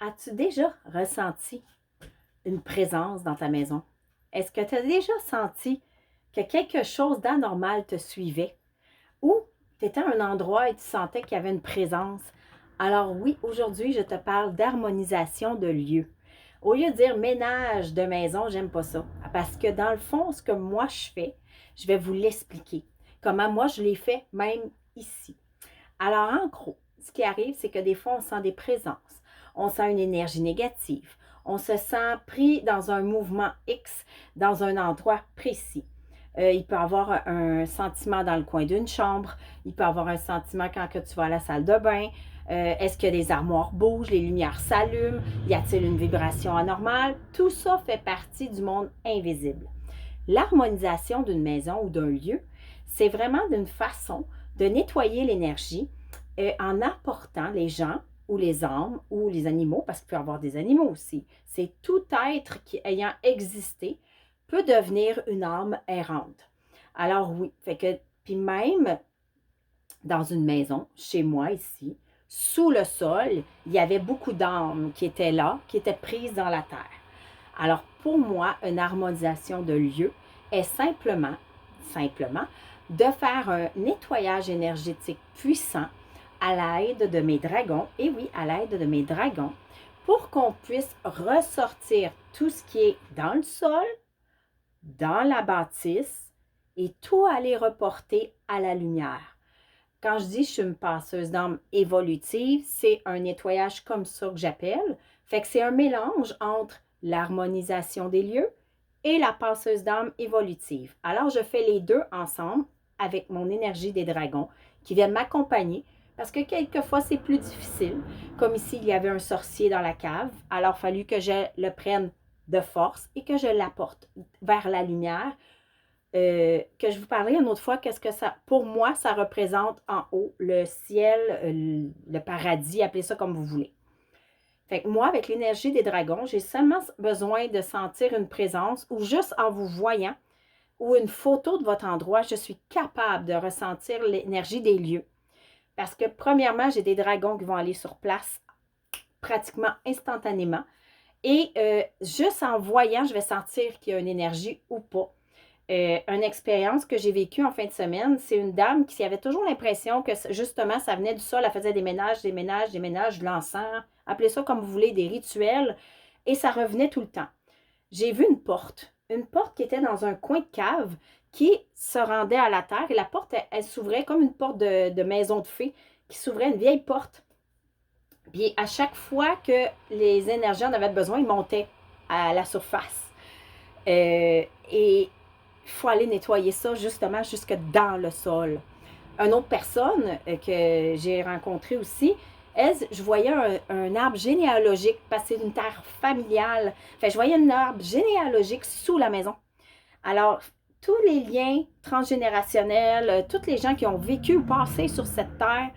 As-tu déjà ressenti une présence dans ta maison? Est-ce que tu as déjà senti que quelque chose d'anormal te suivait ou tu étais à un endroit et tu sentais qu'il y avait une présence? Alors oui, aujourd'hui, je te parle d'harmonisation de lieu. Au lieu de dire ménage de maison, j'aime pas ça. Parce que dans le fond, ce que moi je fais, je vais vous l'expliquer. Comment moi je l'ai fait même ici. Alors, en gros, ce qui arrive, c'est que des fois, on sent des présences, on sent une énergie négative, on se sent pris dans un mouvement X, dans un endroit précis. Il peut y avoir un sentiment dans le coin d'une chambre, il peut y avoir un sentiment quand que tu vas à la salle de bain. Est-ce que les armoires bougent, les lumières s'allument, y a-t-il une vibration anormale? Tout ça fait partie du monde invisible. L'harmonisation d'une maison ou d'un lieu, c'est vraiment d'une façon de nettoyer l'énergie en apportant les gens ou les âmes ou les animaux, parce qu'il peut y avoir des animaux aussi. C'est tout être qui, ayant existé, peut devenir une âme errante. Alors oui, fait que, puis même dans une maison, chez moi ici, sous le sol, il y avait beaucoup d'âmes qui étaient là, qui étaient prises dans la terre. Alors, pour moi, une harmonisation de lieu est simplement, de faire un nettoyage énergétique puissant à l'aide de mes dragons, et oui, à l'aide de mes dragons, pour qu'on puisse ressortir tout ce qui est dans le sol, dans la bâtisse, et tout aller reporter à la lumière. Quand je dis je suis une passeuse d'âme évolutive, c'est un nettoyage comme ça que j'appelle. Fait que c'est un mélange entre l'harmonisation des lieux et la passeuse d'âme évolutive. Alors, je fais les deux ensemble avec mon énergie des dragons qui viennent m'accompagner parce que quelquefois, c'est plus difficile. Comme ici, il y avait un sorcier dans la cave. Alors, il a fallu que je le prenne de force et que je l'apporte vers la lumière que je vous parlerai une autre fois, qu'est-ce que ça, pour moi, ça représente en haut le ciel, le paradis, appelez ça comme vous voulez. Fait que moi, avec l'énergie des dragons, j'ai seulement besoin de sentir une présence ou juste en vous voyant ou une photo de votre endroit, je suis capable de ressentir l'énergie des lieux. Parce que premièrement, j'ai des dragons qui vont aller sur place pratiquement instantanément. Et juste en voyant, je vais sentir qu'il y a une énergie ou pas. Une expérience que j'ai vécue en fin de semaine, c'est une dame qui avait toujours l'impression que justement ça venait du sol, elle faisait des ménages, de l'encens, appelez ça comme vous voulez, des rituels, et ça revenait tout le temps. J'ai vu une porte qui était dans un coin de cave qui se rendait à la terre et la porte, elle s'ouvrait comme une porte de maison de fées qui s'ouvrait, une vieille porte. Puis à chaque fois que les énergies en avaient besoin, ils montaient à la surface. Et il faut aller nettoyer ça justement jusque dans le sol. Une autre personne que j'ai rencontrée aussi, elle, je voyais un arbre généalogique passer d'une terre familiale. Fait, je voyais un arbre généalogique sous la maison. Alors, tous les liens transgénérationnels, toutes les gens qui ont vécu ou passé sur cette terre,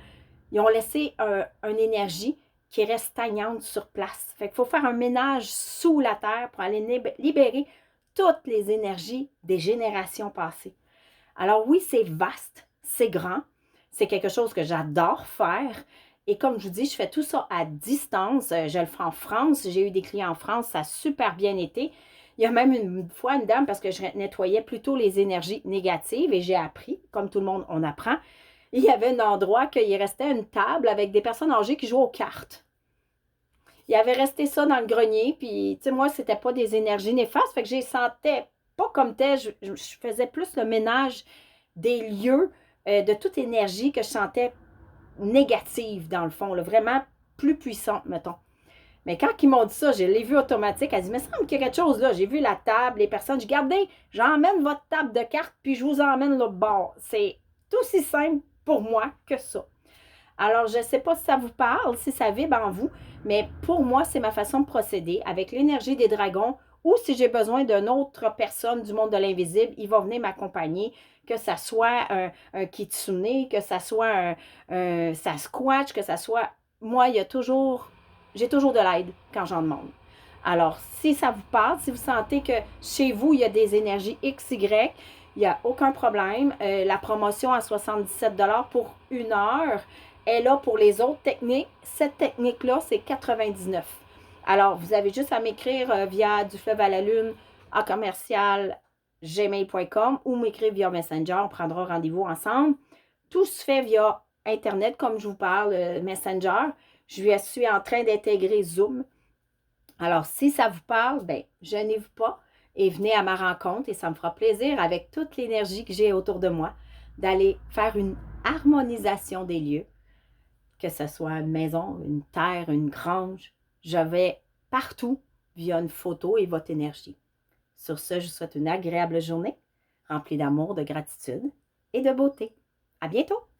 ils ont laissé une énergie qui reste stagnante sur place. Fait qu'il faut faire un ménage sous la terre pour aller libérer toutes les énergies des générations passées. Alors oui, c'est vaste, c'est grand, c'est quelque chose que j'adore faire. Et comme je vous dis, je fais tout ça à distance. Je le fais en France. J'ai eu des clients en France, ça a super bien été. Il y a même une fois une dame, parce que je nettoyais plutôt les énergies négatives et j'ai appris, comme tout le monde, on apprend. Il y avait un endroit qu'il restait une table avec des personnes âgées qui jouaient aux cartes. Il avait resté ça dans le grenier, puis tu sais, moi, c'était pas des énergies néfastes, fait que je les sentais pas comme tel. Je faisais plus le ménage des lieux, de toute énergie que je sentais négative, dans le fond, là, vraiment plus puissante, mettons. Mais quand ils m'ont dit ça, je l'ai vu automatique. Elle dit, mais ça me semble qu'il y a quelque chose là. J'ai vu la table, les personnes. J'ai gardé, j'emmène votre table de cartes, puis je vous emmène l'autre bord. C'est aussi simple pour moi que ça. Alors, je ne sais pas si ça vous parle, si ça vibre en vous, mais pour moi, c'est ma façon de procéder avec l'énergie des dragons ou si j'ai besoin d'une autre personne du monde de l'invisible, il va venir m'accompagner, que ça soit un kitsune, que ça soit un sasquatch, que ça soit... Moi, j'ai toujours de l'aide quand j'en demande. Alors, si ça vous parle, si vous sentez que chez vous, il y a des énergies XY, il n'y a aucun problème. La promotion à 77 pour une heure est là pour les autres techniques. Cette technique-là, c'est 99. Alors, vous avez juste à m'écrire via du fleuve à la lune à commercial gmail.com ou m'écrire via Messenger. On prendra rendez-vous ensemble. Tout se fait via Internet, comme je vous parle, Messenger. Je suis en train d'intégrer Zoom. Alors, si ça vous parle, ben, gênez-vous pas et venez à ma rencontre et ça me fera plaisir avec toute l'énergie que j'ai autour de moi d'aller faire une harmonisation des lieux, que ce soit une maison, une terre, une grange. Je vais partout via une photo et votre énergie. Sur ce, je vous souhaite une agréable journée remplie d'amour, de gratitude et de beauté. À bientôt!